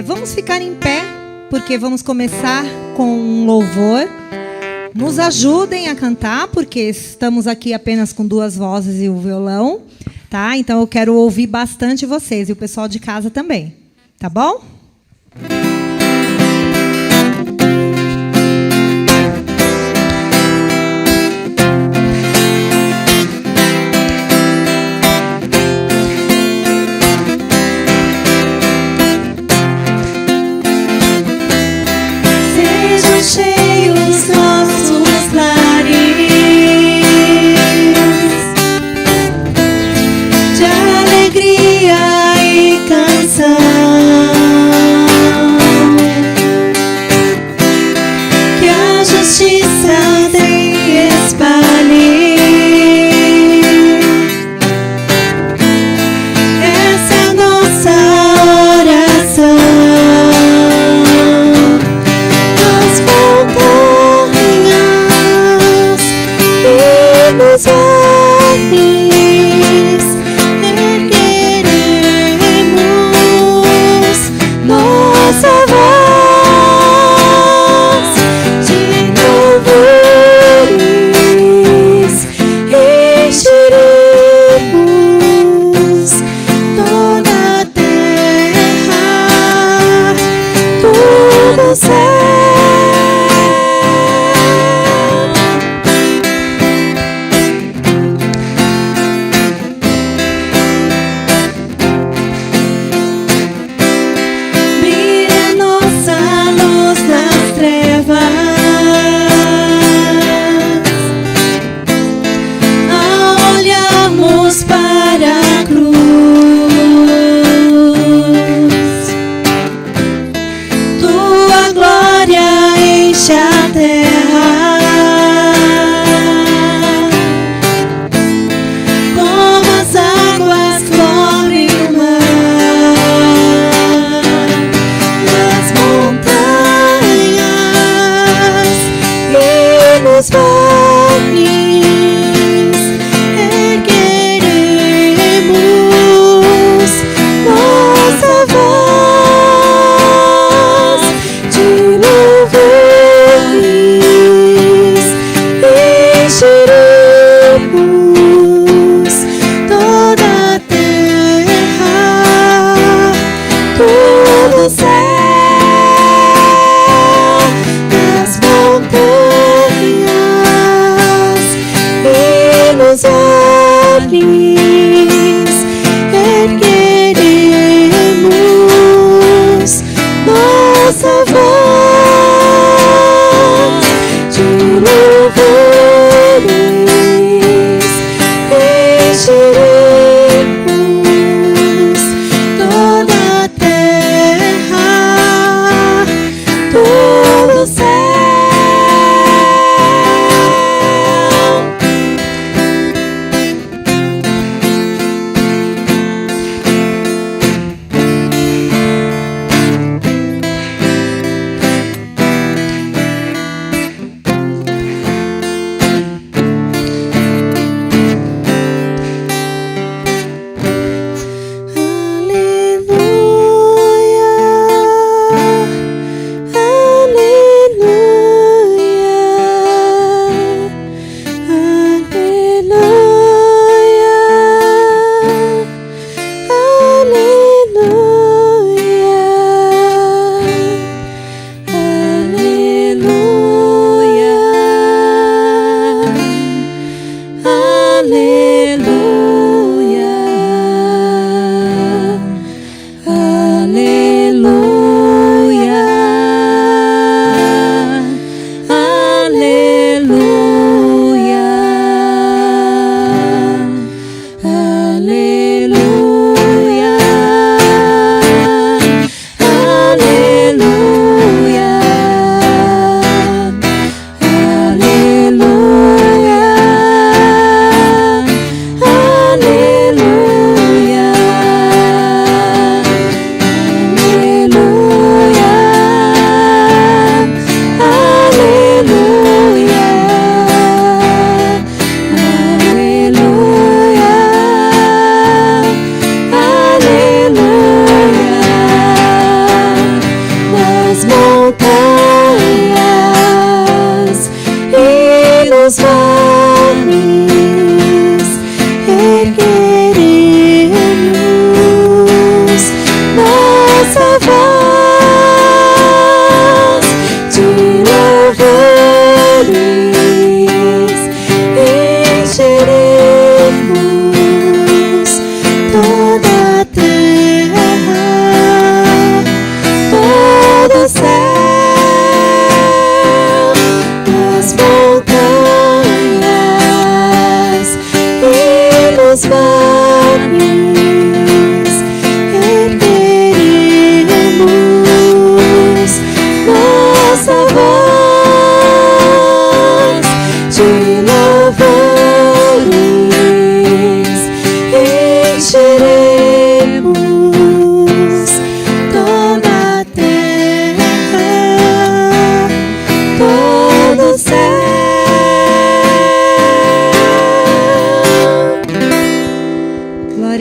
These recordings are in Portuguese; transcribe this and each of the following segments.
Vamos ficar em pé, porque vamos começar com um louvor. Nos ajudem a cantar, porque estamos aqui apenas com 2 vozes e o violão, tá? Então eu quero ouvir bastante vocês e o pessoal de casa também, tá bom? Cheios nossos lares de alegria e canção, que a justiça se espalhe. Essa é a nossa oração. Nos vales ergueremos nossa voz de louvores, encheremos toda a terra, todo o céu. A terra como as águas cobrem o mar, nas montanhas e nos vales ergueremos nossa voz de louvor. Encheremos toda a terra, todo o céu, nas montanhas e nos vales ergueremos nossa voz de louvores, encheremos toda a terra, todo o céu.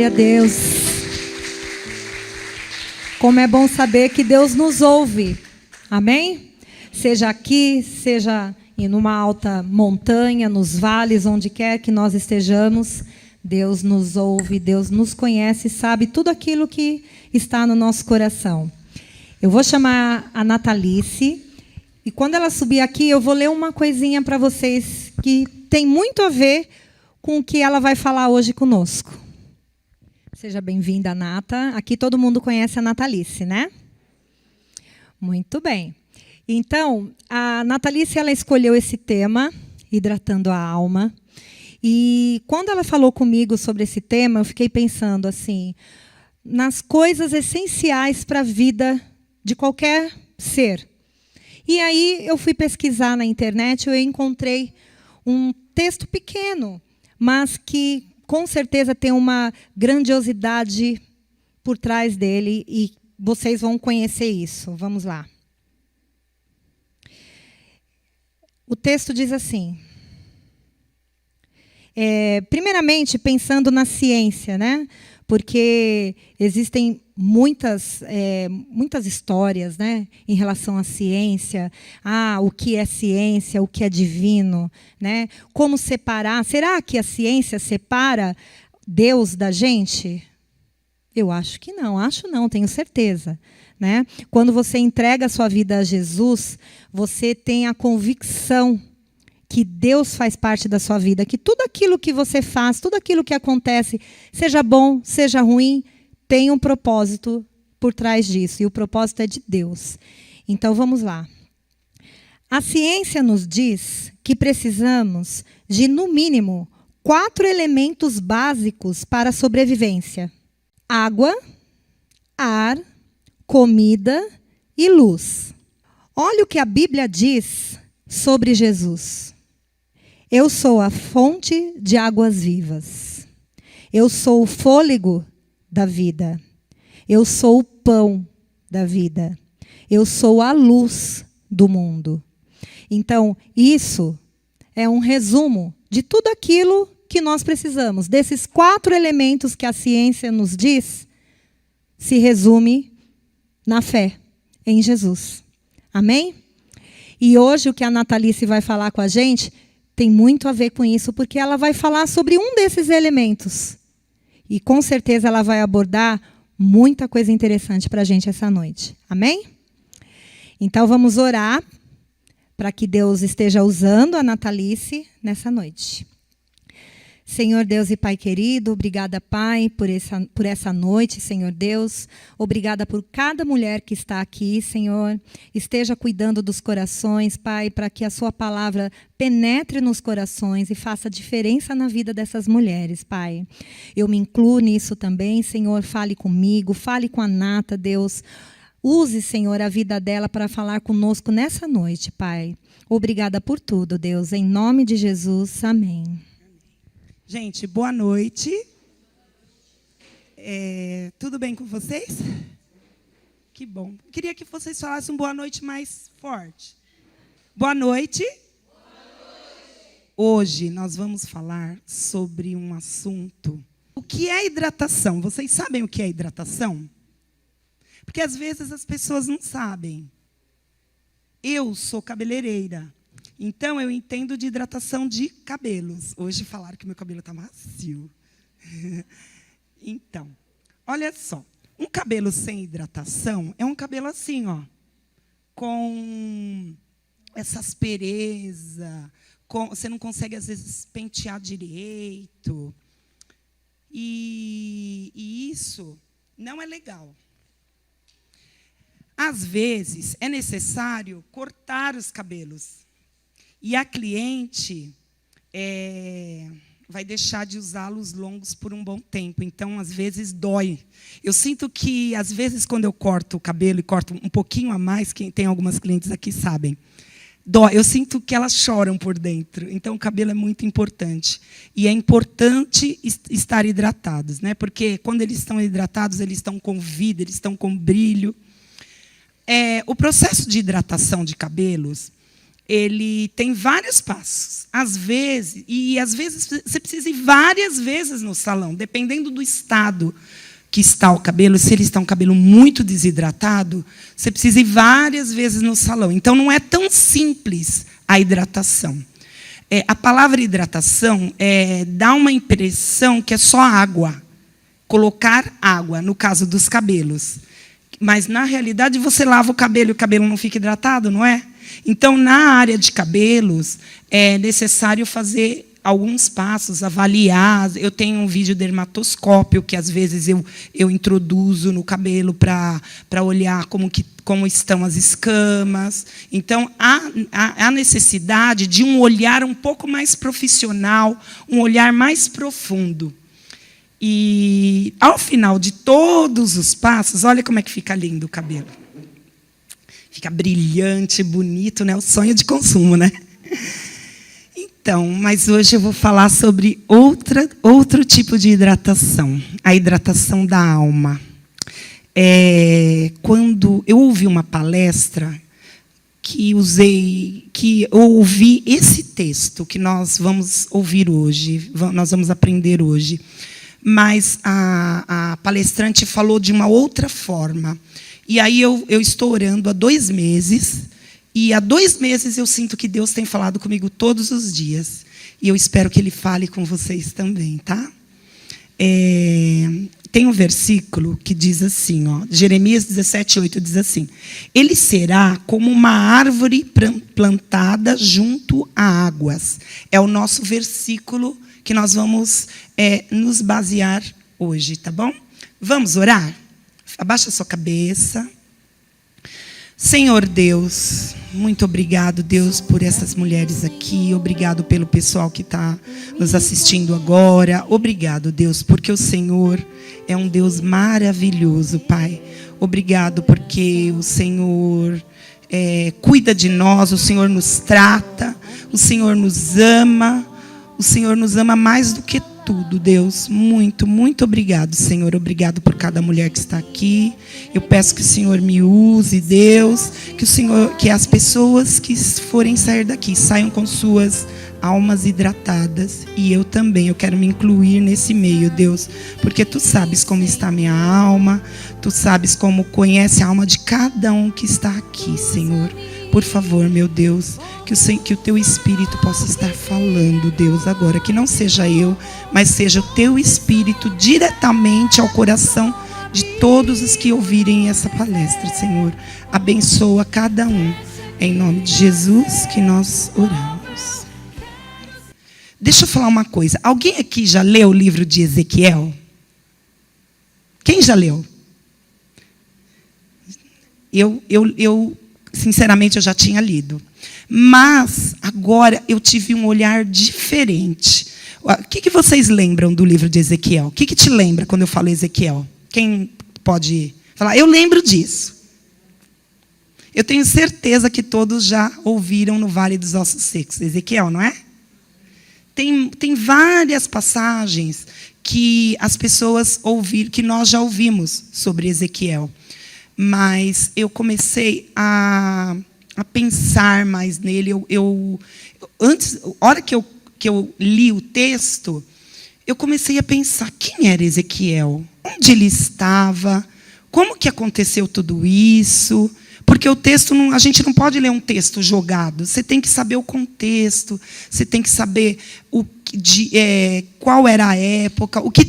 a Deus. Como é bom saber que Deus nos ouve. Amém? Seja aqui, seja em uma alta montanha, nos vales, onde quer que nós estejamos, Deus nos ouve, Deus nos conhece, sabe tudo aquilo que está no nosso coração. Eu vou chamar a Natalice, e quando ela subir aqui, eu vou ler uma coisinha para vocês que tem muito a ver com o que ela vai falar hoje conosco. Seja bem-vinda, Nata. Aqui todo mundo conhece a Natalice, né? Muito bem. Então, a Natalice, ela escolheu esse tema, hidratando a alma. E quando ela falou comigo sobre esse tema, eu fiquei pensando assim, nas coisas essenciais para a vida de qualquer ser. E aí eu fui pesquisar na internet e eu encontrei um texto pequeno, mas que com certeza tem uma grandiosidade por trás dele e vocês vão conhecer isso. Vamos lá. O texto diz assim, primeiramente pensando na ciência, né? Porque existem muitas histórias, né, em relação à ciência. O que é ciência, o que é divino, né? Como separar? Será que a ciência separa Deus da gente? Eu acho que não, tenho certeza. Né? Quando você entrega a sua vida a Jesus, você tem a convicção que Deus faz parte da sua vida, que tudo aquilo que você faz, tudo aquilo que acontece, seja bom, seja ruim, tem um propósito por trás disso, e o propósito é de Deus. Então, vamos lá. A ciência nos diz que precisamos de, no mínimo, 4 elementos básicos para a sobrevivência: água, ar, comida e luz. Olha o que a Bíblia diz sobre Jesus. Eu sou a fonte de águas vivas. Eu sou o fôlego da vida. Eu sou o pão da vida. Eu sou a luz do mundo. Então, isso é um resumo de tudo aquilo que nós precisamos. Desses 4 elementos que a ciência nos diz, se resume na fé em Jesus. Amém? E hoje o que a Natalice vai falar com a gente tem muito a ver com isso, porque ela vai falar sobre um desses elementos. E com certeza ela vai abordar muita coisa interessante para a gente essa noite. Amém? Então vamos orar para que Deus esteja usando a Natalice nessa noite. Senhor Deus e Pai querido, obrigada, Pai, por essa noite, Senhor Deus. Obrigada por cada mulher que está aqui, Senhor. Esteja cuidando dos corações, Pai, para que a sua palavra penetre nos corações e faça diferença na vida dessas mulheres, Pai. Eu me incluo nisso também, Senhor. Fale comigo, fale com a Nata, Deus. Use, Senhor, a vida dela para falar conosco nessa noite, Pai. Obrigada por tudo, Deus. Em nome de Jesus, amém. Gente, boa noite. Tudo bem com vocês? Que bom. Queria que vocês falassem boa noite mais forte. Boa noite. Boa noite. Hoje nós vamos falar sobre um assunto. O que é hidratação? Vocês sabem o que é hidratação? Porque às vezes as pessoas não sabem. Eu sou cabeleireira. Então, eu entendo de hidratação de cabelos. Hoje falaram que meu cabelo está macio. Então, olha só. Um cabelo sem hidratação é um cabelo assim, ó, com essa aspereza, você não consegue, às vezes, pentear direito. E isso não é legal. Às vezes, é necessário cortar os cabelos. E a cliente vai deixar de usá-los longos por um bom tempo. Então, às vezes, dói. Eu sinto que, às vezes, quando eu corto o cabelo e corto um pouquinho a mais, quem tem algumas clientes aqui sabem, dói. Eu sinto que elas choram por dentro. Então, o cabelo é muito importante. E é importante estar hidratados, né? Porque, quando eles estão hidratados, eles estão com vida, eles estão com brilho. O processo de hidratação de cabelos ele tem vários passos. Às vezes você precisa ir várias vezes no salão, dependendo do estado que está o cabelo. Se ele está um cabelo muito desidratado, você precisa ir várias vezes no salão. Então, não é tão simples a hidratação. A palavra hidratação dá uma impressão que é só água. Colocar água, no caso dos cabelos. Mas, na realidade, você lava o cabelo e o cabelo não fica hidratado, não é? Então, na área de cabelos, é necessário fazer alguns passos, avaliar. Eu tenho um videodermatoscópio que, às vezes, eu introduzo no cabelo para olhar como estão as escamas. Então, há necessidade de um olhar um pouco mais profissional, um olhar mais profundo. E, ao final de todos os passos, olha como é que fica lindo o cabelo. Fica brilhante, bonito, né? O sonho de consumo, né? Então, mas hoje eu vou falar sobre outro tipo de hidratação, a hidratação da alma. Quando eu ouvi uma palestra que eu ouvi esse texto que nós vamos ouvir hoje, nós vamos aprender hoje, mas a palestrante falou de uma outra forma. E aí eu estou orando há 2 meses, e há 2 meses eu sinto que Deus tem falado comigo todos os dias. E eu espero que Ele fale com vocês também, tá? Tem um versículo que diz assim, ó, Jeremias 17:8 diz assim: ele será como uma árvore plantada junto a águas. É o nosso versículo que nós vamos nos basear hoje, tá bom? Vamos orar? Abaixa a sua cabeça. Senhor Deus, muito obrigado, Deus, por essas mulheres aqui. Obrigado pelo pessoal que está nos assistindo agora. Obrigado, Deus, porque o Senhor é um Deus maravilhoso, Pai. Obrigado porque o Senhor cuida de nós, o Senhor nos trata, o Senhor nos ama. O Senhor nos ama mais do que tudo, Deus. Muito, muito obrigado, Senhor. Obrigado por cada mulher que está aqui. Eu peço que o Senhor me use, Deus. Que as pessoas que forem sair daqui saiam com suas almas hidratadas. E eu também, eu quero me incluir nesse meio, Deus. Porque Tu sabes como está a minha alma. Tu sabes como conhece a alma de cada um que está aqui, Senhor. Por favor, meu Deus, que o Teu Espírito possa estar falando, Deus, agora. Que não seja eu, mas seja o Teu Espírito diretamente ao coração de todos os que ouvirem essa palestra, Senhor. Abençoa cada um. Em nome de Jesus que nós oramos. Deixa eu falar uma coisa. Alguém aqui já leu o livro de Ezequiel? Quem já leu? Sinceramente, eu já tinha lido. Mas, agora, eu tive um olhar diferente. O que vocês lembram do livro de Ezequiel? O que te lembra quando eu falo Ezequiel? Quem pode falar? Eu lembro disso. Eu tenho certeza que todos já ouviram no Vale dos Ossos Secos. Ezequiel, não é? Tem várias passagens que as pessoas ouviram, que nós já ouvimos sobre Ezequiel. Mas eu comecei a pensar mais nele. Antes, a hora que eu li o texto, eu comecei a pensar: quem era Ezequiel? Onde ele estava? Como que aconteceu tudo isso? Porque o texto, a gente não pode ler um texto jogado. Você tem que saber o contexto, você tem que saber qual era a época, o que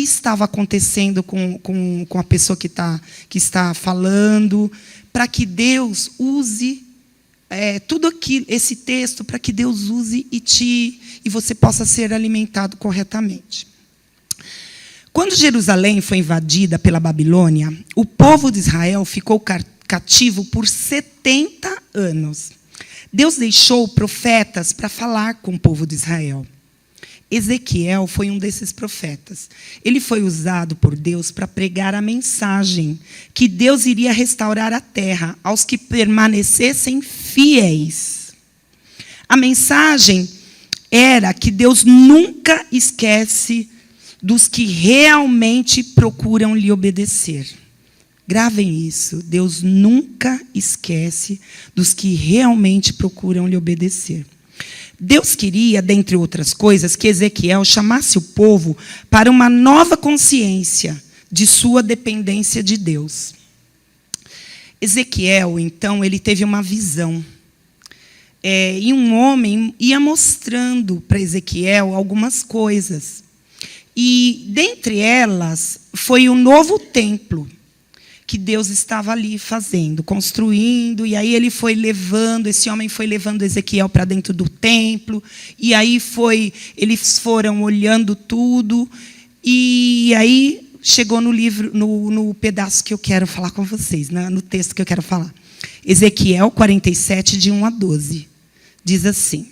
estava acontecendo com a pessoa que está falando, para que Deus use tudo aquilo, esse texto, para que Deus use e você possa ser alimentado corretamente. Quando Jerusalém foi invadida pela Babilônia, o povo de Israel ficou cativo por 70 anos. Deus deixou profetas para falar com o povo de Israel. Ezequiel foi um desses profetas. Ele foi usado por Deus para pregar a mensagem que Deus iria restaurar a terra aos que permanecessem fiéis. A mensagem era que Deus nunca esquece dos que realmente procuram lhe obedecer. Gravem isso. Deus nunca esquece dos que realmente procuram lhe obedecer. Deus queria, dentre outras coisas, que Ezequiel chamasse o povo para uma nova consciência de sua dependência de Deus. Ezequiel, então, ele teve uma visão. E um homem ia mostrando para Ezequiel algumas coisas. E, dentre elas, foi o novo templo que Deus estava ali fazendo, construindo. E aí esse homem foi levando Ezequiel para dentro do templo. E aí eles foram olhando tudo. E aí chegou no livro, no pedaço que eu quero falar com vocês, no texto que eu quero falar. Ezequiel 47, de 1 a 12. Diz assim: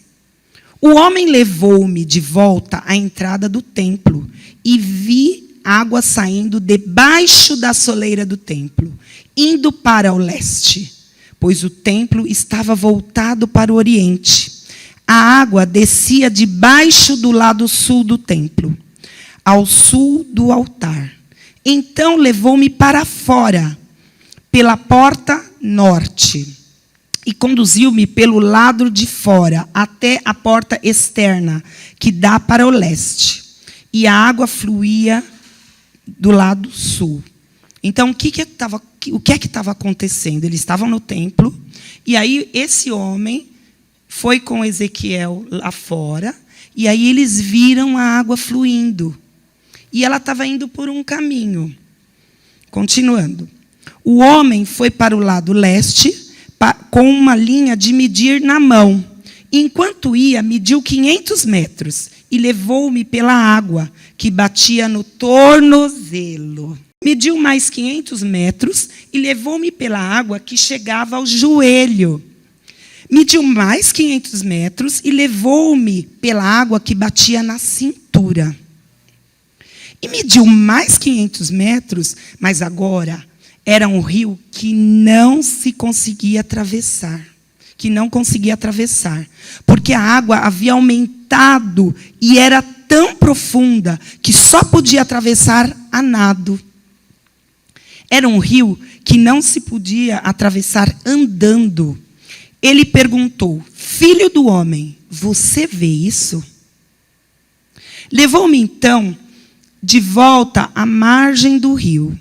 o homem levou-me de volta à entrada do templo e vi água saindo debaixo da soleira do templo, indo para o leste, pois o templo estava voltado para o oriente. A água descia debaixo do lado sul do templo, ao sul do altar. Então levou-me para fora, pela porta norte, e conduziu-me pelo lado de fora, até a porta externa, que dá para o leste. E a água fluía do lado sul. Então, o que é que estava acontecendo? Eles estavam no templo, e aí esse homem foi com Ezequiel lá fora, e aí eles viram a água fluindo. E ela estava indo por um caminho. Continuando. O homem foi para o lado leste, com uma linha de medir na mão. Enquanto ia, mediu 500 metros e levou-me pela água, que batia no tornozelo. Mediu mais 500 metros e levou-me pela água, que chegava ao joelho. Mediu mais 500 metros e levou-me pela água, que batia na cintura. E mediu mais 500 metros, mas agora era um rio que não conseguia atravessar, porque a água havia aumentado e era tão profunda que só podia atravessar a nado. Era um rio que não se podia atravessar andando. Ele perguntou: filho do homem, você vê isso? Levou-me então de volta à margem do rio.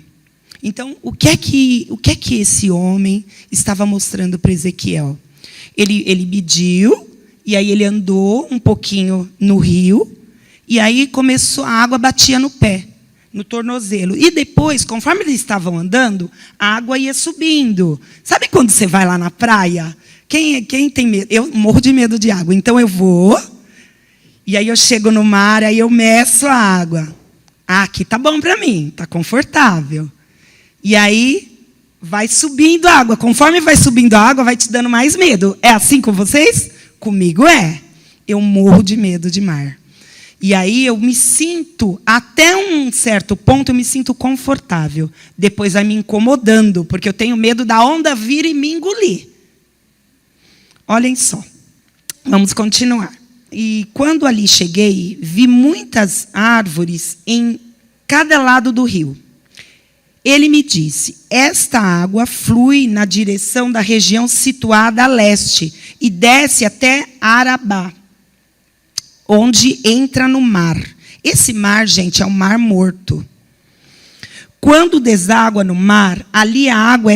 Então, o que é que esse homem estava mostrando para Ezequiel? Ele mediu, e aí ele andou um pouquinho no rio, e aí a água batia no pé, no tornozelo. E depois, conforme eles estavam andando, a água ia subindo. Sabe quando você vai lá na praia? Quem tem medo? Eu morro de medo de água, então eu vou, e aí eu chego no mar, aí eu meço a água. Aqui tá bom para mim, tá confortável. E aí vai subindo a água. Conforme vai subindo a água, vai te dando mais medo. É assim com vocês? Comigo é. Eu morro de medo de mar. E aí eu me sinto, até um certo ponto, eu me sinto confortável. Depois vai me incomodando, porque eu tenho medo da onda vir e me engolir. Olhem só. Vamos continuar. E quando ali cheguei, vi muitas árvores em cada lado do rio. Ele me disse: esta água flui na direção da região situada a leste e desce até Arabá, onde entra no mar. Esse mar, gente, é um mar morto. Quando deságua no mar, ali a água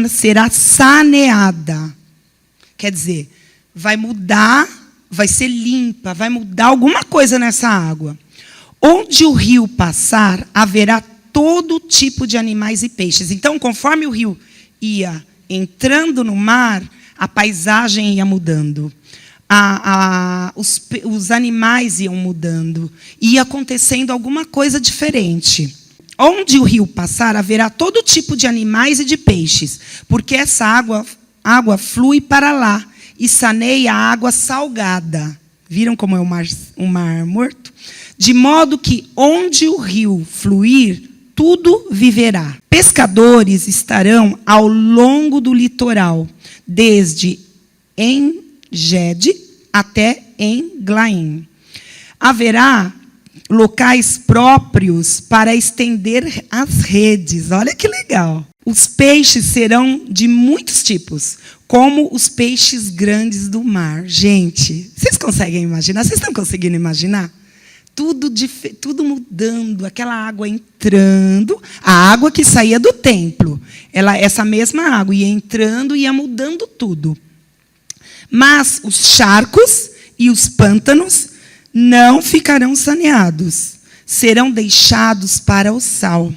será saneada. Quer dizer, vai mudar, vai ser limpa, vai mudar alguma coisa nessa água. Onde o rio passar, haverá todo tipo de animais e peixes. Então, conforme o rio ia entrando no mar, a paisagem ia mudando. Os animais iam mudando. Ia acontecendo alguma coisa diferente. Onde o rio passar, haverá todo tipo de animais e de peixes, porque essa água flui para lá e saneia a água salgada. Viram como é um mar morto? De modo que onde o rio fluir, tudo viverá. Pescadores estarão ao longo do litoral, desde En-Gedi até Englaim. Haverá locais próprios para estender as redes. Olha que legal. Os peixes serão de muitos tipos, como os peixes grandes do mar. Gente, vocês conseguem imaginar? Vocês estão conseguindo imaginar? Tudo mudando, aquela água entrando, a água que saía do templo, essa mesma água ia entrando e ia mudando tudo. Mas os charcos e os pântanos não ficarão saneados, serão deixados para o sal.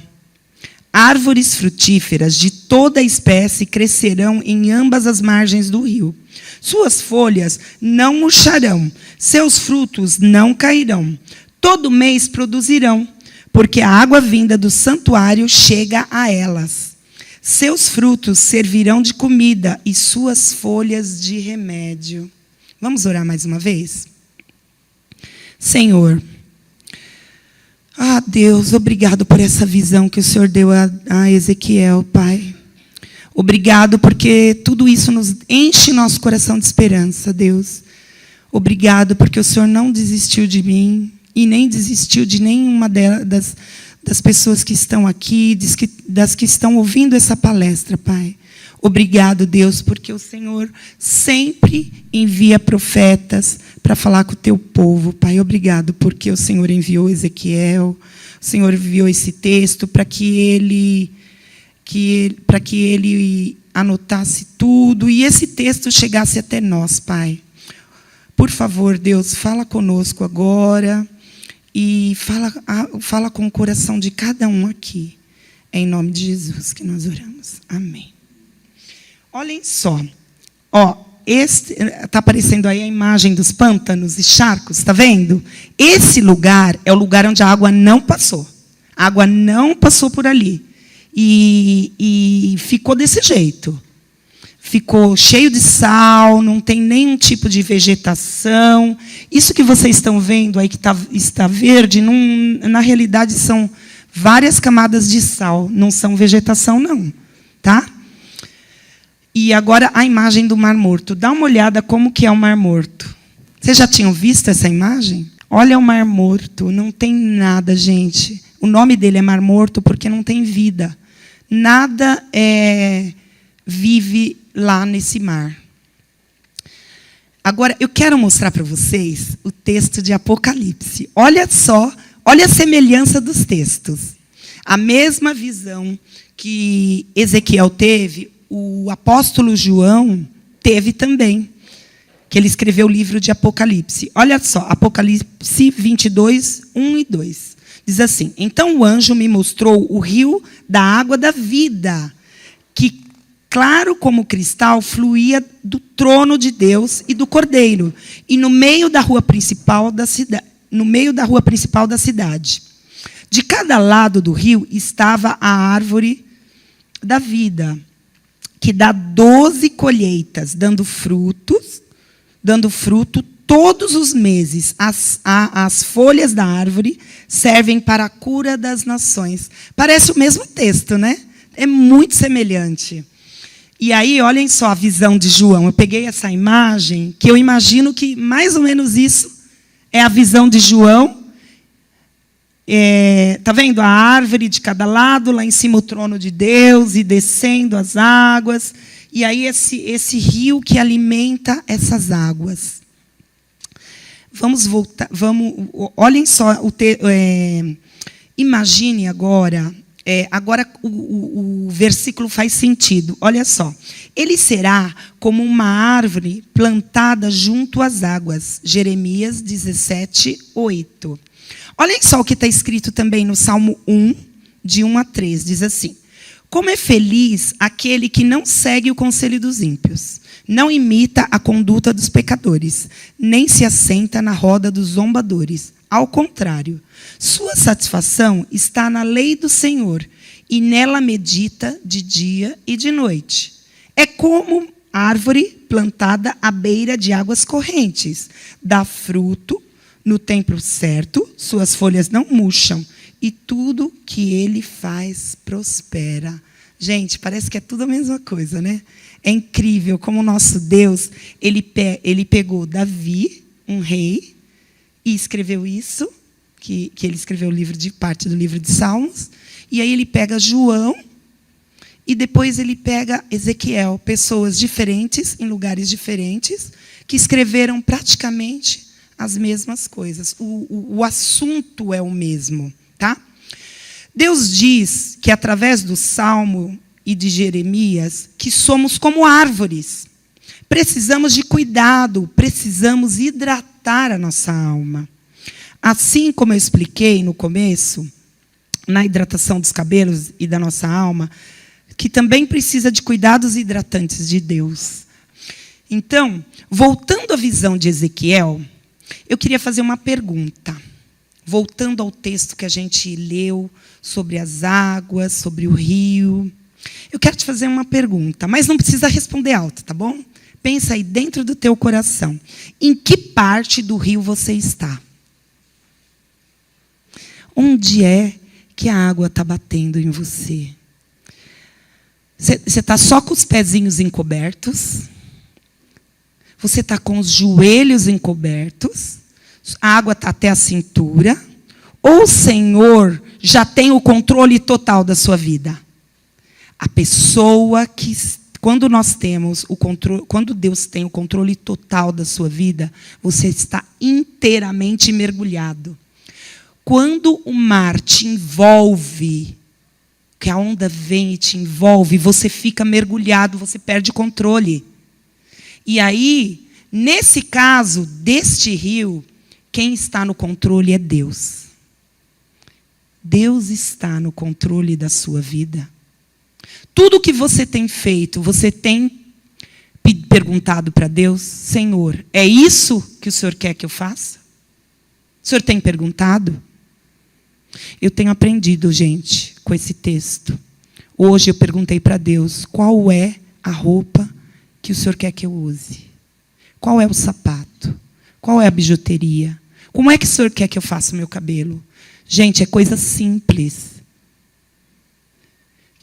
Árvores frutíferas de toda espécie crescerão em ambas as margens do rio. Suas folhas não murcharão, seus frutos não cairão. Todo mês produzirão, porque a água vinda do santuário chega a elas. Seus frutos servirão de comida e suas folhas de remédio. Vamos orar mais uma vez? Senhor, Deus, obrigado por essa visão que o Senhor deu a Ezequiel, Pai. Obrigado porque tudo isso nos enche nosso coração de esperança, Deus. Obrigado porque o Senhor não desistiu de mim e nem desistiu de nenhuma das pessoas que estão aqui, das que estão ouvindo essa palestra, Pai. Obrigado, Deus, porque o Senhor sempre envia profetas para falar com o teu povo, Pai. Obrigado porque o Senhor enviou Ezequiel, o Senhor enviou esse texto para que ele anotasse tudo e esse texto chegasse até nós, Pai. Por favor, Deus, fala conosco agora e fala com o coração de cada um aqui. É em nome de Jesus que nós oramos. Amém. Olhem só. Está aparecendo aí a imagem dos pântanos e charcos, está vendo? Esse lugar é o lugar onde a água não passou. A água não passou por ali. E ficou desse jeito. Ficou cheio de sal, não tem nenhum tipo de vegetação. Isso que vocês estão vendo aí, que está verde, na realidade são várias camadas de sal. Não são vegetação, não. Tá? E agora a imagem do Mar Morto. Dá uma olhada como que é o Mar Morto. Vocês já tinham visto essa imagem? Olha o Mar Morto, não tem nada, gente. O nome dele é Mar Morto porque não tem vida. Nada vive lá nesse mar. Agora, eu quero mostrar para vocês o texto de Apocalipse. Olha só, olha a semelhança dos textos. A mesma visão que Ezequiel teve, o apóstolo João teve também, que ele escreveu o livro de Apocalipse. Olha só, Apocalipse 22, 1 e 2. Diz assim: então o anjo me mostrou o rio da água da vida, que, claro como cristal, fluía do trono de Deus e do Cordeiro, e no meio da rua principal da cidade. De cada lado do rio estava a árvore da vida, que dá 12 colheitas, dando fruto todos os meses. As folhas da árvore servem para a cura das nações. Parece o mesmo texto, né? É muito semelhante. E aí, olhem só a visão de João. Eu peguei essa imagem, que eu imagino que mais ou menos isso é a visão de João. Está vendo a árvore de cada lado, lá em cima o trono de Deus, e descendo as águas. E aí esse rio que alimenta essas águas. Vamos voltar, olhem só, imagine agora, agora o versículo faz sentido, olha só. Ele será como uma árvore plantada junto às águas, Jeremias 17, 8. Olhem só o que está escrito também no Salmo 1, de 1 a 3, diz assim: como é feliz aquele que não segue o conselho dos ímpios, não imita a conduta dos pecadores, nem se assenta na roda dos zombadores. Ao contrário, sua satisfação está na lei do Senhor, e nela medita de dia e de noite. É como árvore plantada à beira de águas correntes, dá fruto no tempo certo, suas folhas não murcham, e tudo que ele faz prospera. Gente, parece que é tudo a mesma coisa, né? É incrível como o nosso Deus, ele pegou Davi, um rei, e escreveu isso que ele escreveu parte do livro de Salmos, e aí ele pega João, e depois ele pega Ezequiel, pessoas diferentes, em lugares diferentes, que escreveram praticamente as mesmas coisas. O assunto é o mesmo. Tá? Deus diz que, através do Salmo e de Jeremias, que somos como árvores. Precisamos de cuidado, precisamos hidratar a nossa alma. Assim como eu expliquei no começo, na hidratação dos cabelos e da nossa alma, que também precisa de cuidados hidratantes de Deus. Então, voltando à visão de Ezequiel, eu queria fazer uma pergunta. Voltando ao texto que a gente leu sobre as águas, sobre o rio. Eu quero te fazer uma pergunta, mas não precisa responder alto, tá bom? Pensa aí dentro do teu coração. Em que parte do rio você está? Onde é que a água está batendo em você? Você está só com os pezinhos encobertos? Você está com os joelhos encobertos? A água está até a cintura? Ou o Senhor já tem o controle total da sua vida? A pessoa que, quando nós temos o controle, quando Deus tem o controle total da sua vida, você está inteiramente mergulhado. Quando o mar te envolve, que a onda vem e te envolve, você fica mergulhado, você perde o controle. E aí, nesse caso deste rio, quem está no controle é Deus. Deus está no controle da sua vida. Tudo que você tem feito, você tem perguntado para Deus: Senhor, é isso que o Senhor quer que eu faça? O Senhor tem perguntado? Eu tenho aprendido, gente, com esse texto. Hoje eu perguntei para Deus: qual é a roupa que o Senhor quer que eu use? Qual é o sapato? Qual é a bijuteria? Como é que o Senhor quer que eu faça o meu cabelo? Gente, é coisa simples.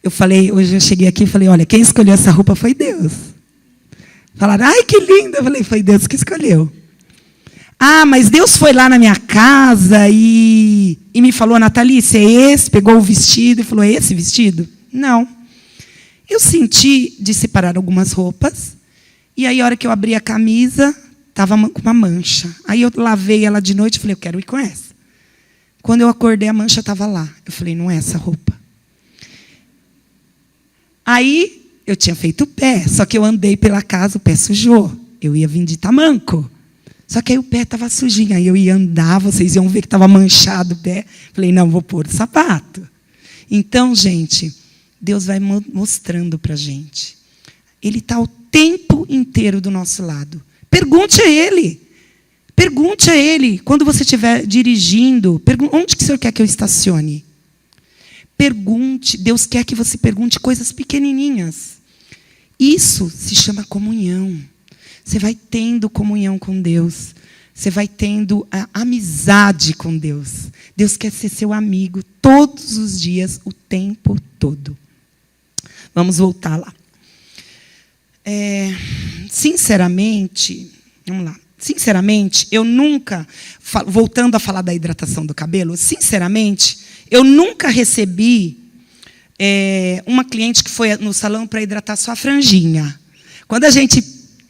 Eu falei, hoje eu cheguei aqui e falei: olha, quem escolheu essa roupa foi Deus. Falaram: ai, que linda. Eu falei: foi Deus que escolheu. Ah, mas Deus foi lá na minha casa e me falou: Natalice, é esse? Pegou o vestido e falou: é esse vestido? Não. Eu senti de separar algumas roupas, e aí a hora que eu abri a camisa, estava com uma mancha. Aí eu lavei ela de noite e falei: eu quero ir com essa. Quando eu acordei, a mancha estava lá. Eu falei: não é essa roupa. Aí eu tinha feito o pé, só que eu andei pela casa, o pé sujou. Eu ia vir de tamanco. Só que aí o pé estava sujinho. Aí eu ia andar, vocês iam ver que estava manchado o pé. Falei: não, vou pôr o sapato. Então, gente, Deus vai mostrando para a gente. Ele está o tempo inteiro do nosso lado. Pergunte a Ele. Pergunte a Ele. Quando você estiver dirigindo, onde que o Senhor quer que eu estacione? Pergunte. Deus quer que você pergunte coisas pequenininhas. Isso se chama comunhão. Você vai tendo comunhão com Deus. Você vai tendo a amizade com Deus. Deus quer ser seu amigo todos os dias, o tempo todo. Vamos voltar lá. Sinceramente, vamos lá. Sinceramente, eu nunca, voltando a falar da hidratação do cabelo, sinceramente, eu nunca recebi uma cliente que foi no salão para hidratar só a franjinha. Quando a gente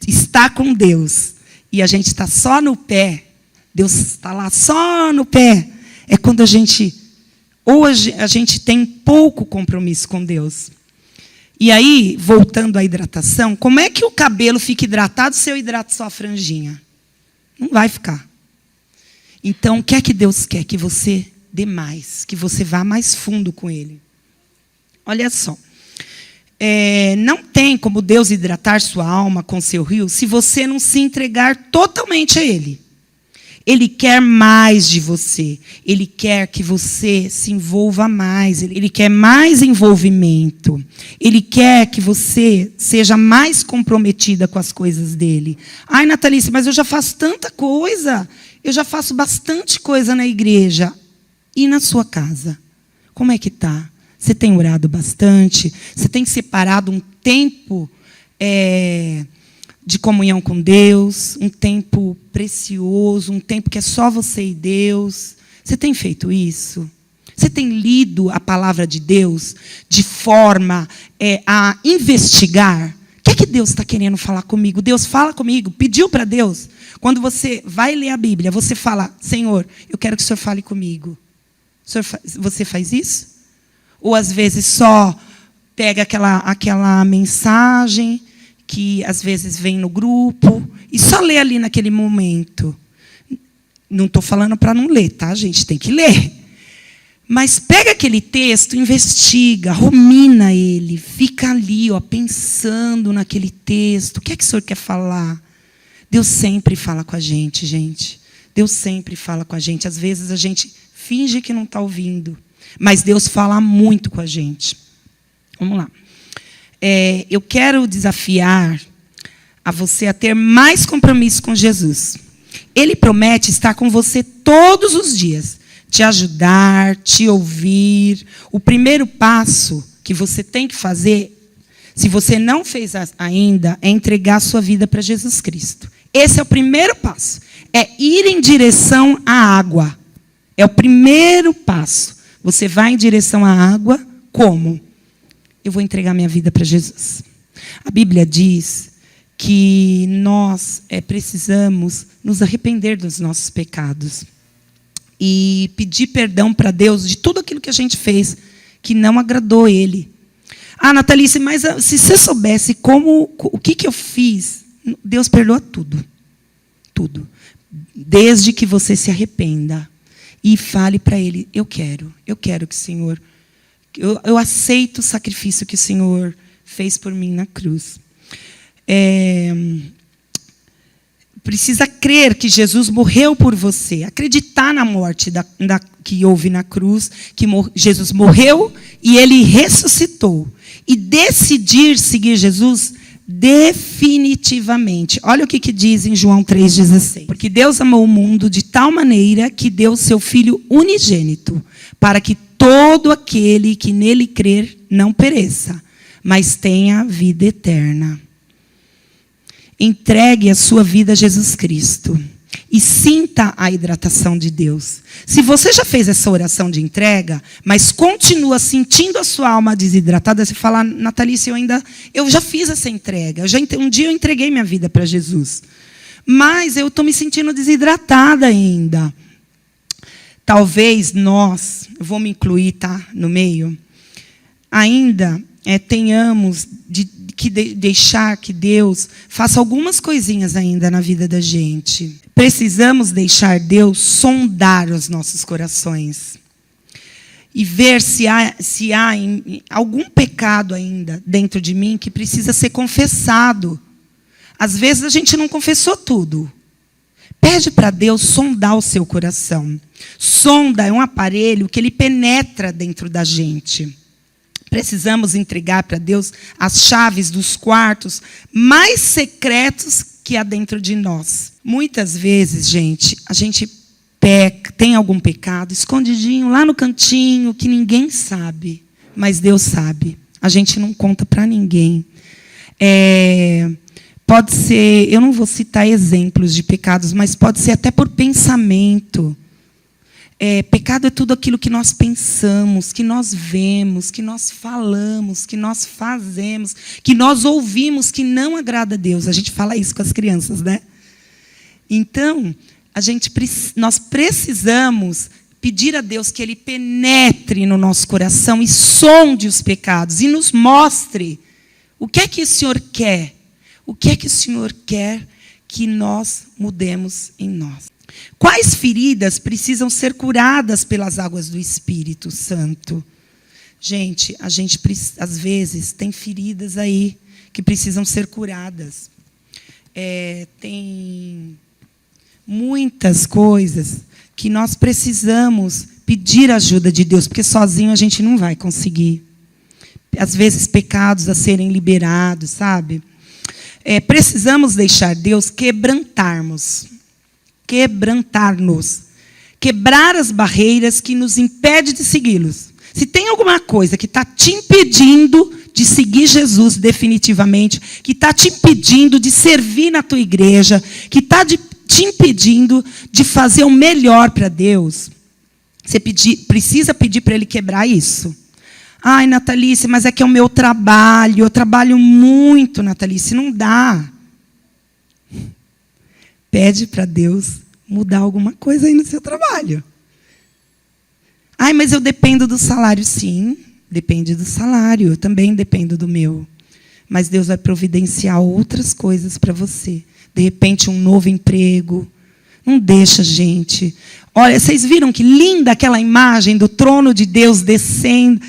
está com Deus e a gente está só no pé, Deus está lá só no pé, é quando a gente tem pouco compromisso com Deus. E aí, voltando à hidratação, como é que o cabelo fica hidratado se eu hidrato só a franjinha? Não vai ficar. Então, o que é que Deus quer? Que você dê mais, que você vá mais fundo com Ele. Olha só. Não tem como Deus hidratar sua alma com seu rio se você não se entregar totalmente a Ele. Ele quer mais de você. Ele quer que você se envolva mais. Ele quer mais envolvimento. Ele quer que você seja mais comprometida com as coisas dele. Ai, Natalice, mas eu já faço tanta coisa. Eu já faço bastante coisa na igreja. E na sua casa? Como é que está? Você tem orado bastante? Você tem separado um tempo de comunhão com Deus, um tempo precioso, um tempo que é só você e Deus? Você tem feito isso? Você tem lido a palavra de Deus de forma a investigar? O que é que Deus está querendo falar comigo? Deus fala comigo, pediu para Deus. Quando você vai ler a Bíblia, você fala, Senhor, eu quero que o Senhor fale comigo. Você faz isso? Ou às vezes só pega aquela mensagem que às vezes vem no grupo e só lê ali naquele momento. Não estou falando para não ler, tá, gente? Tem que ler. Mas pega aquele texto, investiga, rumina ele, fica ali, pensando naquele texto. O que é que o Senhor quer falar? Deus sempre fala com a gente, gente. Deus sempre fala com a gente. Às vezes a gente finge que não está ouvindo, mas Deus fala muito com a gente. Vamos lá. Eu quero desafiar a você a ter mais compromisso com Jesus. Ele promete estar com você todos os dias, te ajudar, te ouvir. O primeiro passo que você tem que fazer, se você não fez ainda, é entregar a sua vida para Jesus Cristo. Esse é o primeiro passo. É ir em direção à água. É o primeiro passo. Você vai em direção à água, como? Eu vou entregar minha vida para Jesus. A Bíblia diz que nós precisamos nos arrepender dos nossos pecados e pedir perdão para Deus de tudo aquilo que a gente fez que não agradou Ele. Natalice, mas se você soubesse o que eu fiz, Deus perdoa tudo. Tudo. Desde que você se arrependa e fale para Ele, eu quero que o Senhor... Eu aceito o sacrifício que o Senhor fez por mim na cruz. Precisa crer que Jesus morreu por você. Acreditar na morte que houve na cruz, que Jesus morreu e Ele ressuscitou. E decidir seguir Jesus definitivamente. Olha o que diz em João 3,16. Porque Deus amou o mundo de tal maneira que deu o seu Filho unigênito, para que todo aquele que nele crer não pereça, mas tenha vida eterna. Entregue a sua vida a Jesus Cristo e sinta a hidratação de Deus. Se você já fez essa oração de entrega, mas continua sentindo a sua alma desidratada, você fala, Natalice, eu já fiz essa entrega. Um dia eu entreguei minha vida para Jesus, mas eu estou me sentindo desidratada ainda. Talvez nós, eu vou me incluir, tá, no meio, ainda tenhamos que deixar que Deus faça algumas coisinhas ainda na vida da gente. Precisamos deixar Deus sondar os nossos corações e ver se há algum pecado ainda dentro de mim que precisa ser confessado. Às vezes a gente não confessou tudo. Pede para Deus sondar o seu coração. Sonda é um aparelho que ele penetra dentro da gente. Precisamos entregar para Deus as chaves dos quartos mais secretos que há dentro de nós. Muitas vezes, gente, a gente peca, tem algum pecado escondidinho lá no cantinho que ninguém sabe, mas Deus sabe. A gente não conta para ninguém. Pode ser, eu não vou citar exemplos de pecados, mas pode ser até por pensamento. Pecado é tudo aquilo que nós pensamos, que nós vemos, que nós falamos, que nós fazemos, que nós ouvimos, que não agrada a Deus. A gente fala isso com as crianças, né? Então, nós precisamos pedir a Deus que Ele penetre no nosso coração e sonde os pecados e nos mostre o que é que o Senhor quer. O que é que o Senhor quer que nós mudemos em nós? Quais feridas precisam ser curadas pelas águas do Espírito Santo? Gente, a gente às vezes tem feridas aí que precisam ser curadas. Tem muitas coisas que nós precisamos pedir ajuda de Deus, porque sozinho a gente não vai conseguir. Às vezes pecados a serem liberados, sabe? Precisamos deixar Deus quebrantar-nos, quebrar as barreiras que nos impedem de segui-los. Se tem alguma coisa que está te impedindo de seguir Jesus definitivamente, que está te impedindo de servir na tua igreja, que está te impedindo de fazer o melhor para Deus, Você precisa pedir para Ele quebrar isso. Ai, Natalice, mas é que é o meu trabalho. Eu trabalho muito, Natalice. Não dá. Pede para Deus mudar alguma coisa aí no seu trabalho. Ai, mas eu dependo do salário. Sim, depende do salário. Eu também dependo do meu. Mas Deus vai providenciar outras coisas para você. De repente, um novo emprego. Não deixa, gente. Olha, vocês viram que linda aquela imagem do trono de Deus descendo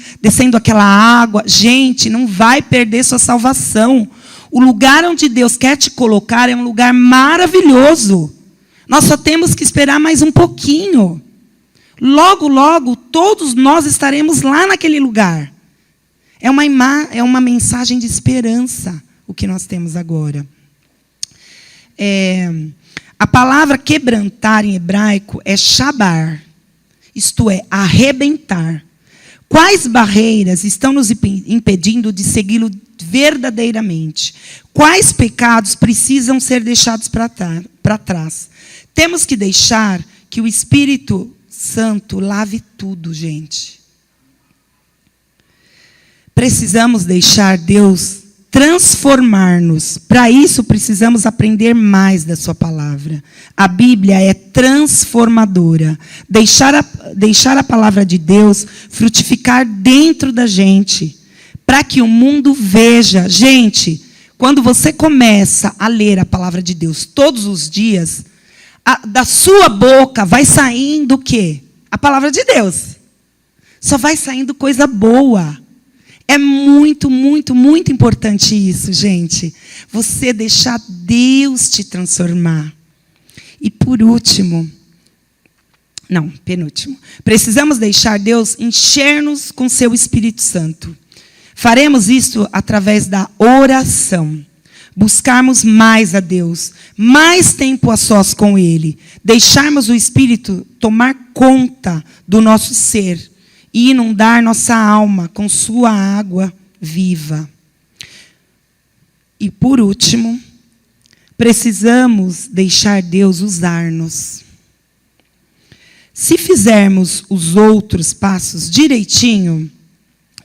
aquela água? Gente, não vai perder sua salvação. O lugar onde Deus quer te colocar é um lugar maravilhoso. Nós só temos que esperar mais um pouquinho. Logo, logo, todos nós estaremos lá naquele lugar. É uma mensagem de esperança o que nós temos agora. A palavra quebrantar em hebraico é shabar, isto é, arrebentar. Quais barreiras estão nos impedindo de segui-lo verdadeiramente? Quais pecados precisam ser deixados para trás? Temos que deixar que o Espírito Santo lave tudo, gente. Precisamos deixar Deus transformar-nos. Para isso, precisamos aprender mais da sua palavra. A Bíblia é transformadora. Deixar a palavra de Deus frutificar dentro da gente, para que o mundo veja. Gente, quando você começa a ler a palavra de Deus todos os dias, da sua boca vai saindo o quê? A palavra de Deus. Só vai saindo coisa boa. É muito, muito, muito importante isso, gente. Você deixar Deus te transformar. E por último, penúltimo. Precisamos deixar Deus encher-nos com seu Espírito Santo. Faremos isso através da oração. Buscarmos mais a Deus, mais tempo a sós com Ele. Deixarmos o Espírito tomar conta do nosso ser e inundar nossa alma com sua água viva. E por último, precisamos deixar Deus usar-nos. Se fizermos os outros passos direitinho,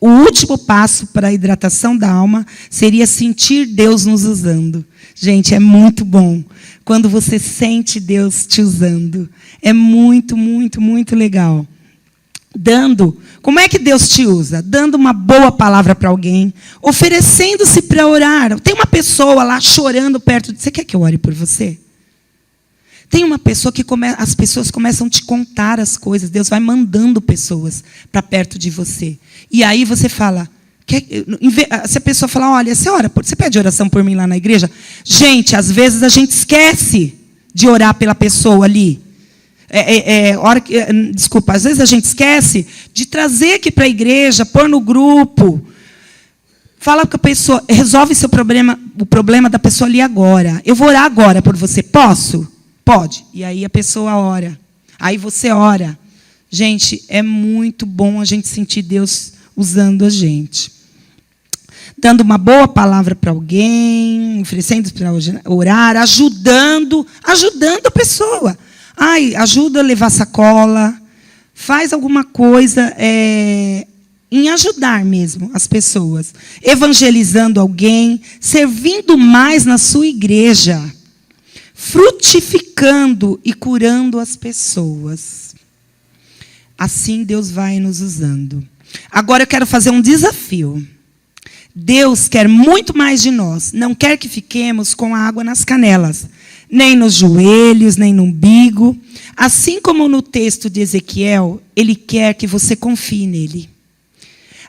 o último passo para a hidratação da alma seria sentir Deus nos usando. Gente, é muito bom quando você sente Deus te usando. É muito, muito, muito legal. Como é que Deus te usa? Dando uma boa palavra para alguém, oferecendo-se para orar. Tem uma pessoa lá chorando perto de você. Quer que eu ore por você? Tem uma pessoa que as pessoas começam a te contar as coisas. Deus vai mandando pessoas para perto de você. E aí você fala, se a pessoa falar, olha, você pede oração por mim lá na igreja? Gente, às vezes a gente esquece de orar pela pessoa ali. Desculpa, às vezes a gente esquece de trazer aqui para a igreja, pôr no grupo. Fala com a pessoa, resolve o problema da pessoa ali agora. Eu vou orar agora por você, posso? Pode. E aí a pessoa ora. Aí você ora. Gente, é muito bom a gente sentir Deus usando a gente. Dando uma boa palavra para alguém, oferecendo para orar, ajudando a pessoa. Ajuda a levar sacola, faz alguma coisa em ajudar mesmo as pessoas. Evangelizando alguém, servindo mais na sua igreja, frutificando e curando as pessoas. Assim Deus vai nos usando. Agora eu quero fazer um desafio. Deus quer muito mais de nós. Não quer que fiquemos com a água nas canelas, nem nos joelhos, nem no umbigo. Assim como no texto de Ezequiel, Ele quer que você confie nele.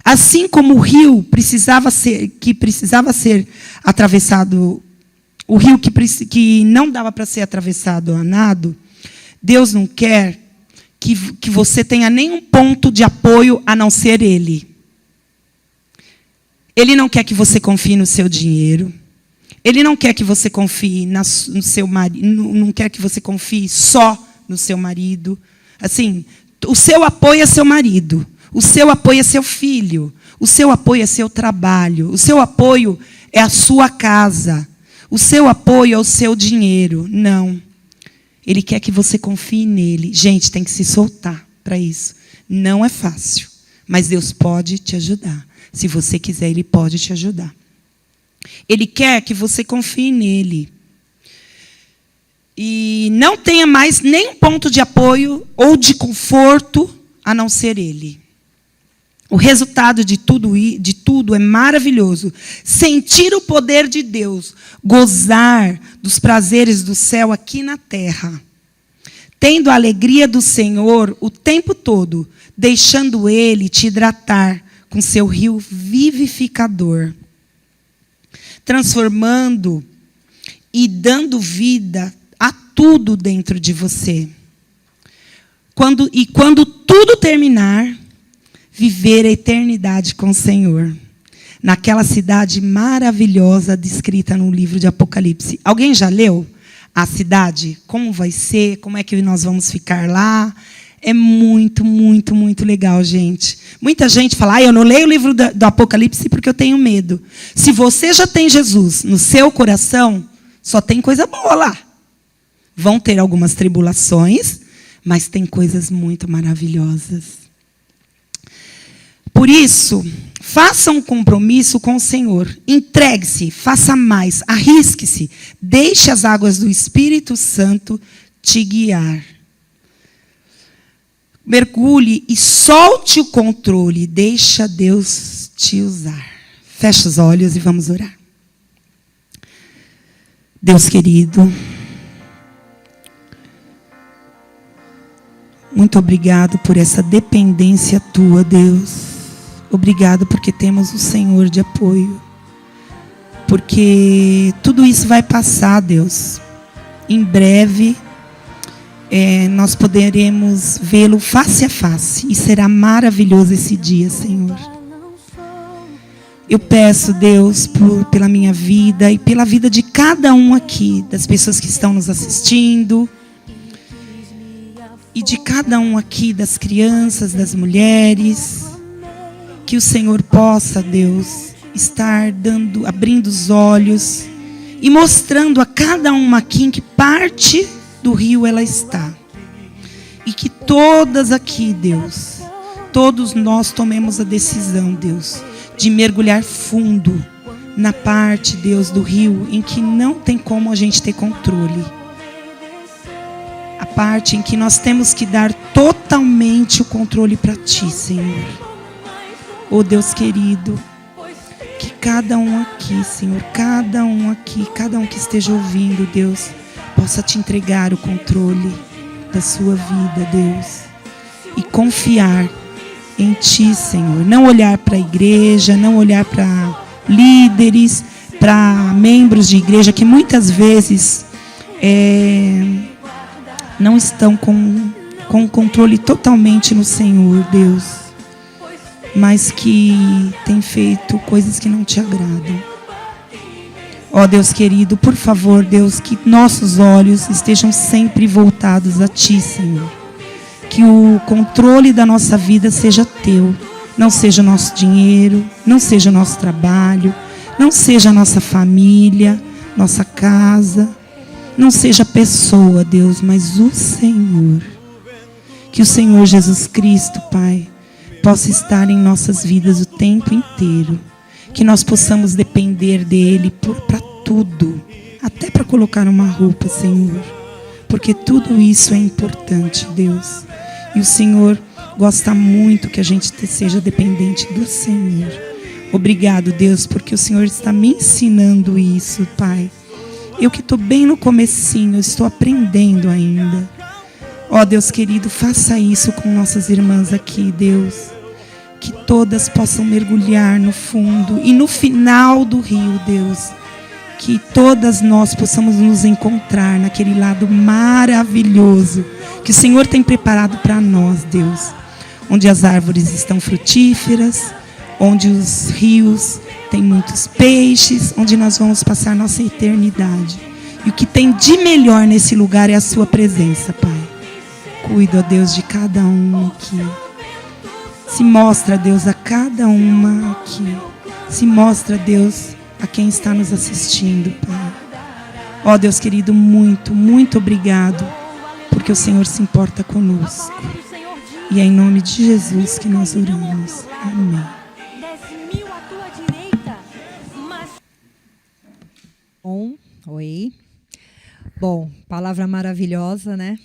Assim como o rio precisava ser atravessado, o rio que não dava para ser atravessado a nado, Deus não quer que você tenha nenhum ponto de apoio a não ser Ele. Ele não quer que você confie no seu dinheiro. Ele não quer que você confie no seu marido, não quer que você confie só no seu marido. Assim, o seu apoio é seu marido, o seu apoio é seu filho, o seu apoio é seu trabalho, o seu apoio é a sua casa, o seu apoio é o seu dinheiro. Não. Ele quer que você confie nele. Gente, tem que se soltar. para isso. Não é fácil, mas Deus pode te ajudar. Se você quiser, Ele pode te ajudar. Ele quer que você confie nele. E não tenha mais nenhum ponto de apoio ou de conforto a não ser Ele. O resultado de tudo é maravilhoso. Sentir o poder de Deus, gozar dos prazeres do céu aqui na terra, tendo a alegria do Senhor o tempo todo, deixando Ele te hidratar com seu rio vivificador, transformando e dando vida a tudo dentro de você. Quando tudo terminar, viver a eternidade com o Senhor, naquela cidade maravilhosa descrita no livro de Apocalipse. Alguém já leu a cidade? Como vai ser? Como é que nós vamos ficar lá? É muito, muito, muito legal, gente. Muita gente fala, eu não leio o livro do Apocalipse porque eu tenho medo. Se você já tem Jesus no seu coração, só tem coisa boa lá. Vão ter algumas tribulações, mas tem coisas muito maravilhosas. Por isso, faça um compromisso com o Senhor. Entregue-se, faça mais, arrisque-se. Deixe as águas do Espírito Santo te guiar. Mergulhe e solte o controle. Deixa Deus te usar. Feche os olhos e vamos orar. Deus querido, muito obrigado por essa dependência tua, Deus. Obrigado porque temos o Senhor de apoio. Porque tudo isso vai passar, Deus. Em breve, nós poderemos vê-lo face a face. E será maravilhoso esse dia, Senhor. Eu peço, Deus, pela minha vida e pela vida de cada um aqui, das pessoas que estão nos assistindo. E de cada um aqui, das crianças, das mulheres. Que o Senhor possa, Deus, estar abrindo os olhos e mostrando a cada uma aqui em que parte do rio ela está. E que todas aqui, Deus, todos nós tomemos a decisão, Deus, de mergulhar fundo na parte, Deus, do rio em que não tem como a gente ter controle. A parte em que nós temos que dar totalmente o controle para Ti, Senhor. Oh Deus querido, que cada um aqui, Senhor, cada um que esteja ouvindo, Deus, possa Te entregar o controle da sua vida, Deus, e confiar em Ti, Senhor. Não olhar para a igreja, não olhar para líderes, para membros de igreja que muitas vezes não estão com o controle totalmente no Senhor, Deus, mas que tem feito coisas que não Te agradam. Ó Deus querido, por favor, Deus, que nossos olhos estejam sempre voltados a Ti, Senhor. Que o controle da nossa vida seja Teu, não seja o nosso dinheiro, não seja o nosso trabalho, não seja a nossa família, nossa casa, não seja a pessoa, Deus, mas o Senhor. Que o Senhor Jesus Cristo, Pai, possa estar em nossas vidas o tempo inteiro. Que nós possamos depender dEle para tudo. Até para colocar uma roupa, Senhor. Porque tudo isso é importante, Deus. E o Senhor gosta muito que a gente seja dependente do Senhor. Obrigado, Deus, porque o Senhor está me ensinando isso, Pai. Eu que estou bem no comecinho, eu estou aprendendo ainda. Ó Deus querido, faça isso com nossas irmãs aqui, Deus. Que todas possam mergulhar no fundo e no final do rio, Deus. Que todas nós possamos nos encontrar naquele lado maravilhoso que o Senhor tem preparado para nós, Deus. Onde as árvores estão frutíferas, onde os rios têm muitos peixes, onde nós vamos passar nossa eternidade. E o que tem de melhor nesse lugar é a Sua presença, Pai. Cuida, ó Deus, de cada um aqui. Se mostra, Deus, a cada uma aqui. Se mostra, Deus, a quem está nos assistindo, Pai. Ó Deus querido, muito, muito obrigado, porque o Senhor se importa conosco. E é em nome de Jesus que nós oramos. Amém. 10.000 à tua direita, mas... Oi. Bom, palavra maravilhosa, né?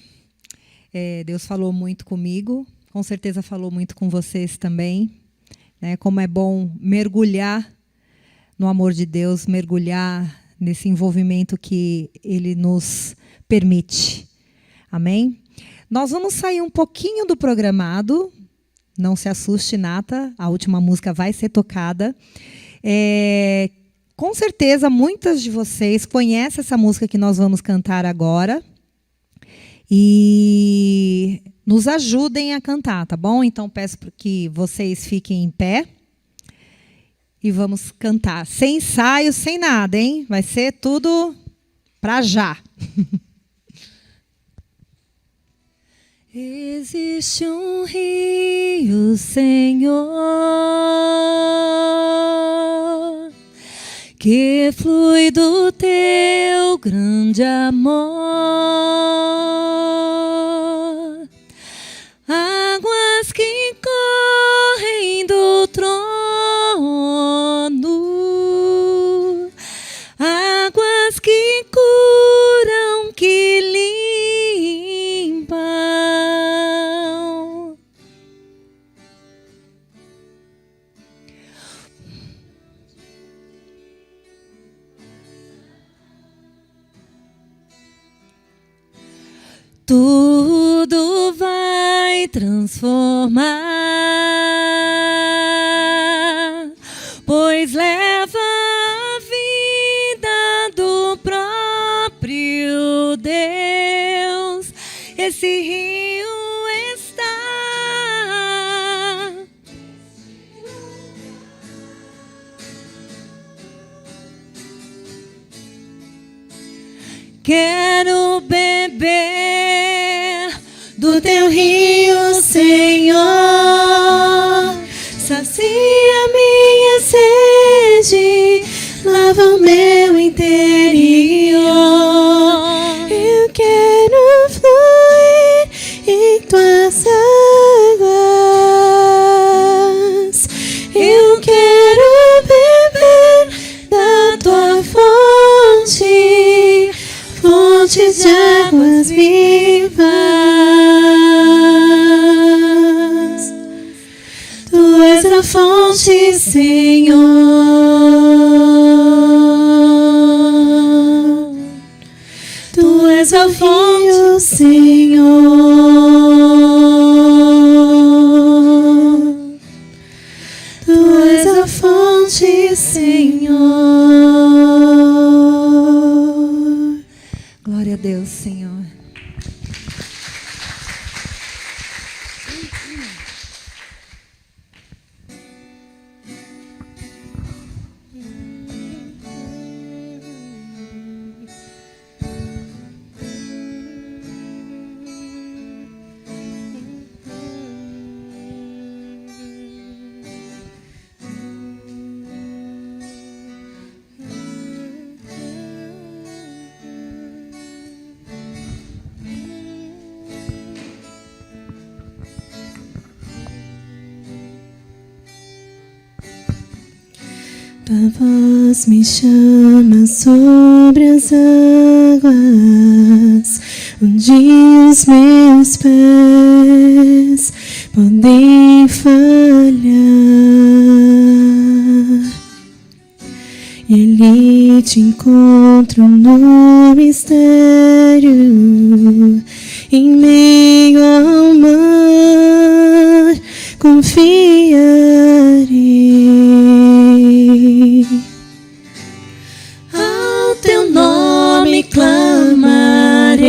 Deus falou muito comigo, com certeza falou muito com vocês também. Né? Como é bom mergulhar no amor de Deus, mergulhar nesse envolvimento que Ele nos permite. Amém? Nós vamos sair um pouquinho do programado. Não se assuste, Nata. A última música vai ser tocada. Com certeza, muitas de vocês conhecem essa música que nós vamos cantar agora. E nos ajudem a cantar, tá bom? Então, peço que vocês fiquem em pé. E vamos cantar. Sem ensaio, sem nada, hein? Vai ser tudo pra já. Existe um rio, Senhor, que flui do teu grande amor. Águas que correm do trono, águas que curam, que limpam. Tudo vai transformar, pois leva a vida do próprio Deus. Esse rio está quero beber do teu rio, Senhor. Sacia minha sede, lava o meu interior. Eu quero fluir em tuas águas. Eu quero beber da tua fonte, fontes de águas vivas. Tu és a fonte, Senhor. Tu és a fonte, Senhor. Tu és a fonte, Senhor. Glória a Deus, Senhor. Tua voz me chama sobre as águas, onde os meus pés podem falhar. E ali te encontro no mistério, em meio ao mar, confiarei. Ao teu nome clamarei,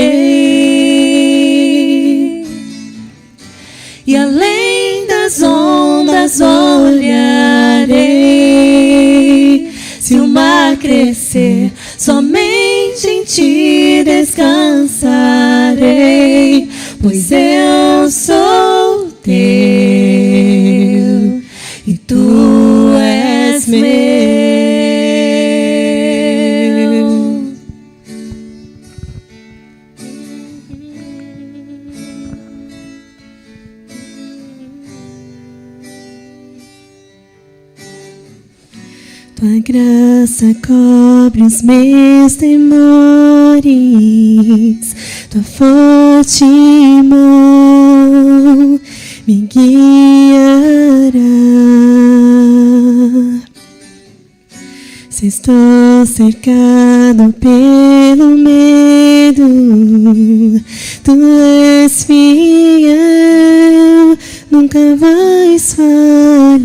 e além das ondas olharei. Se o mar crescer, somente em ti descansarei, pois eu sou teu e tu és meu. Tua graça cobre os meus temores, tua forte mão me guiará. Se estou cercado pelo medo, tu és fiel, nunca vais falhar.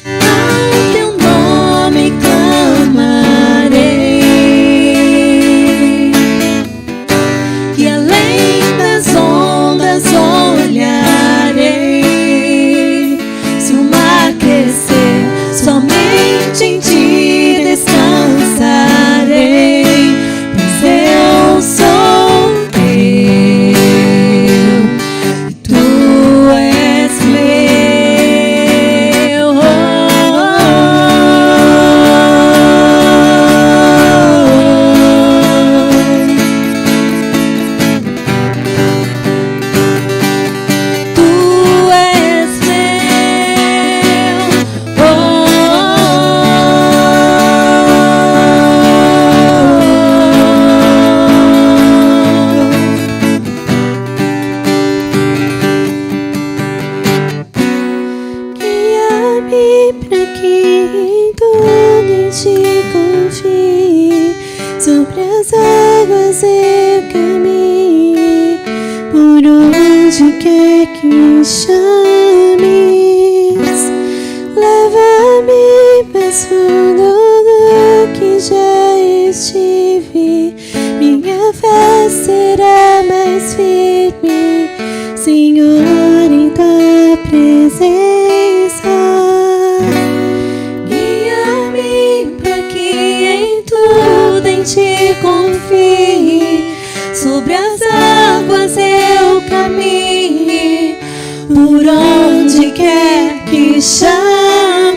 Ao teu nome clamarei, e além das ondas olharei. Se o mar crescer, somente em ti descansarei, pois eu sou teu e tu és meu. Sobre as águas eu caminhe, por onde quer que me chames. Leva-me mais fundo do que já estive, minha fé será mais firme, Senhor, em tua presença. Guia-me para que em tudo em ti confie, sobre as águas eu caminhe, por onde quer que chames.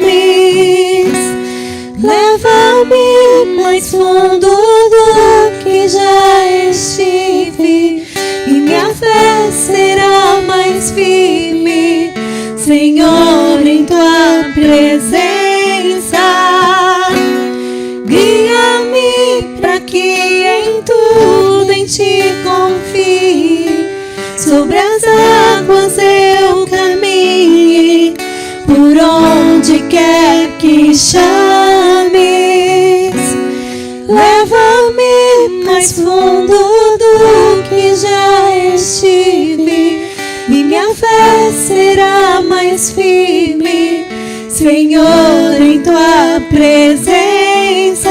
Leva-me mais fundo do que já estive, e minha fé será mais firme, Senhor, em tua presença. Guia-me para que em tudo em ti confie, sobre as águas eu caminhe, por onde quer que chames. Leva-me mais fundo do que já estive, e minha fé será mais firme, Senhor, em tua presença.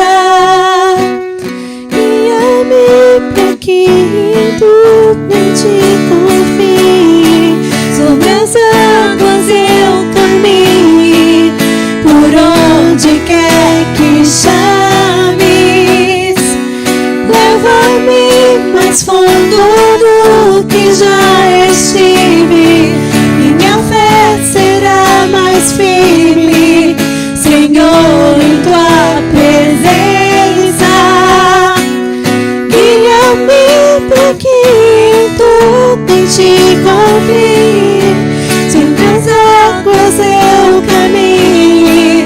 Guia-me para que em tudo em ti confie, sobre as águas eu caminhe, por onde quer que chames. Leva-me mais fundo do que já estive, e minha fé será mais firme, Senhor, em tua presença. Guia-me para que em tudo em ti confie, sobre as águas eu caminhe,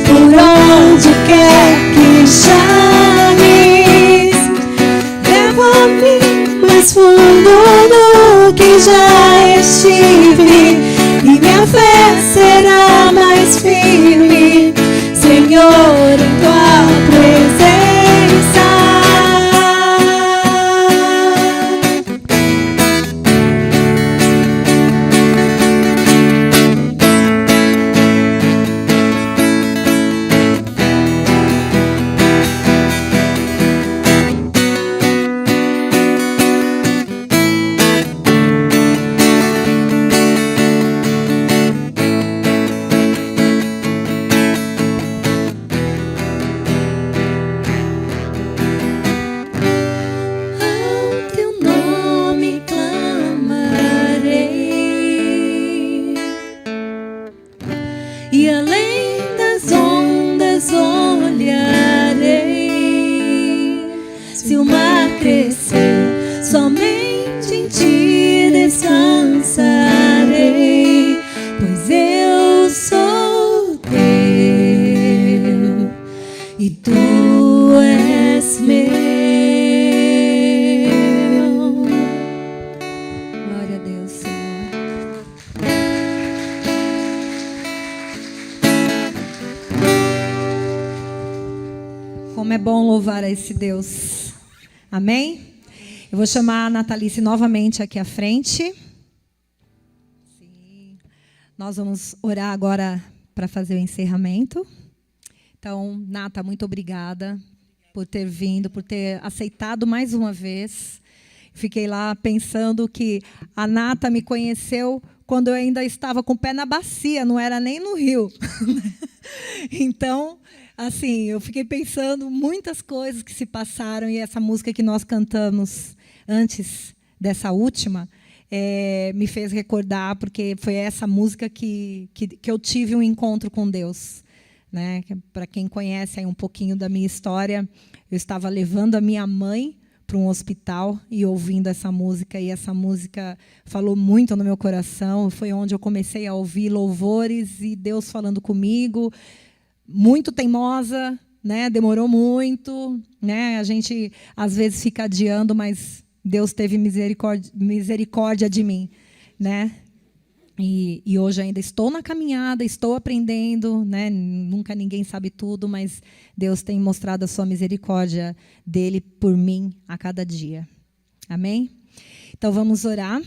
por onde quer que chames. Leva-me mais fundo do que já estive, e minha fé será mais firme, Senhor, em tua presença. E além das ondas olharei. Se o mar crescer, somente em ti descansarei, pois eu Como é bom louvar a esse Deus. Amém? Eu vou chamar a Natalice novamente aqui à frente. Sim. Nós vamos orar agora para fazer o encerramento. Então, Nata, muito obrigada por ter vindo, por ter aceitado mais uma vez. Fiquei lá pensando que a Nata me conheceu quando eu ainda estava com o pé na bacia, não era nem no rio. Então, assim, eu fiquei pensando muitas coisas que se passaram, e essa música que nós cantamos antes dessa última me fez recordar, porque foi essa música que eu tive um encontro com Deus. Né? Para quem conhece aí um pouquinho da minha história, eu estava levando a minha mãe para um hospital e ouvindo essa música, e essa música falou muito no meu coração. Foi onde eu comecei a ouvir louvores e Deus falando comigo, muito teimosa, né? Demorou muito, né? A gente às vezes fica adiando, mas Deus teve misericórdia de mim, né? E hoje ainda estou na caminhada, estou aprendendo, né? Nunca ninguém sabe tudo, mas Deus tem mostrado a sua misericórdia dele por mim a cada dia. Amém? Então vamos orar.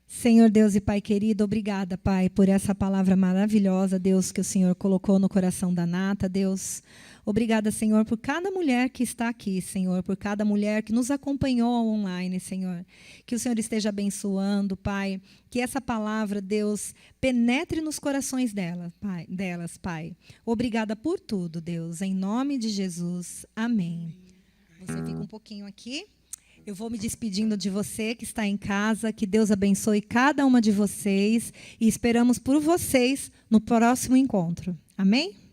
Senhor Deus e Pai querido, obrigada, Pai, por essa palavra maravilhosa, Deus, que o Senhor colocou no coração da Nata, Deus. Obrigada, Senhor, por cada mulher que está aqui, Senhor, por cada mulher que nos acompanhou online, Senhor. Que o Senhor esteja abençoando, Pai. Que essa palavra, Deus, penetre nos corações delas, Pai. Obrigada por tudo, Deus. Em nome de Jesus. Amém. Você fica um pouquinho aqui. Eu vou me despedindo de você que está em casa. Que Deus abençoe cada uma de vocês. E esperamos por vocês no próximo encontro. Amém?